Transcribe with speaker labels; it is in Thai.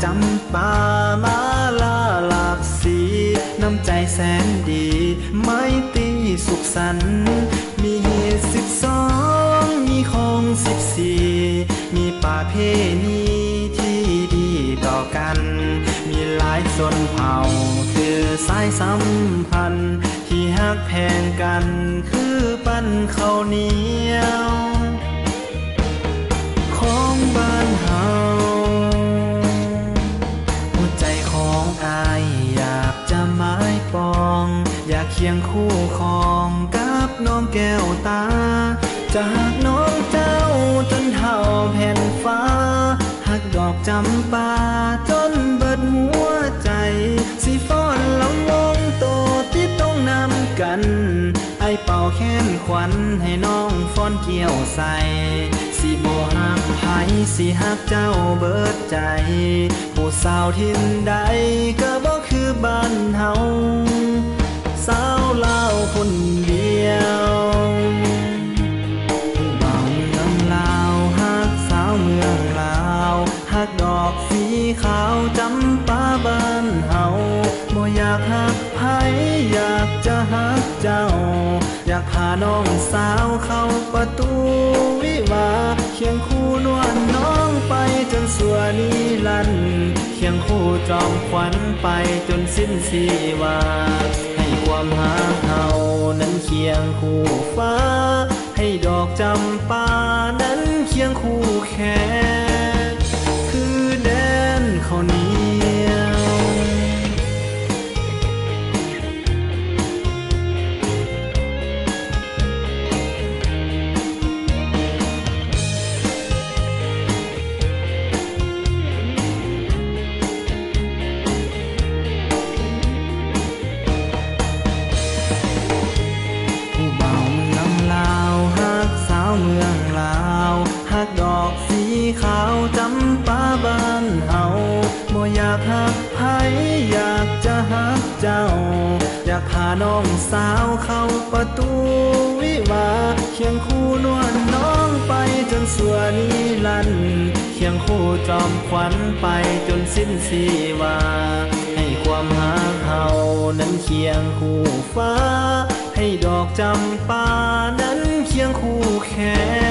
Speaker 1: จำปามาลาหลากสีน้ำใจแสนดีไม่ตีสุขสันต์มี12มีของ14มีป่าเพณีที่ดีต่อกันมีหลายชนเผ่าคือสายสัมพันธ์ที่ฮักแพงกันคือปั้นข้าวเหนียวของบ้านเฮาหัวใจของอายอยากจะหมายปองอยากเคียงคู่ครองกับน้องแก้วตาจากน้องเจ้าจนเท่าแผ่นฟ้าหักดอกจำปาจนเบิดหัวใจสิฟ้อนลำวงโตที่ต้องนำกันไอเป่าแค้นขวัญให้น้องฟ้อนเกี่ยวใส่สิบ่ฮักไผสิฮักเจ้าเบิดใจผู้สาวทินใดก็บ่คือบ้านเฮาสาวลาวคนเดียวผู้บ่าวเมืองลาวฮักสาวเมืองลาวฮักดอกสีขาวจำปาบ้านเฮาบ่อยากฮักไผอยากจะฮักเจ้าอยากพาน้องสาวเข้าประตูวิวาเคียงคู่นวลน้องไปจนสัวนิรันดร์เคียงคู่จอมขวัญไปจนสิ้นชีวาให้ความหาเฮานั้นเคียงคู่ฟ้าให้ดอกจำปานั้นเคียงคู่แขนคือแดนข้าวเหนียวดอกสีขาวจำปาบ้านเฮาบ่อยากฮักไผอยากจะฮักเจ้าอยากพาน้องสาวเข้าประตูวิวาเคียงคู่นวลน้องไปจนสัวนิรันดร์เคียงคู่จอมขวัญไปจนสิ้นชีวาให้ความฮักเฮานั้นเคียงคู่ฟ้าให้ดอกจำปานั้นเคียงคู่แขน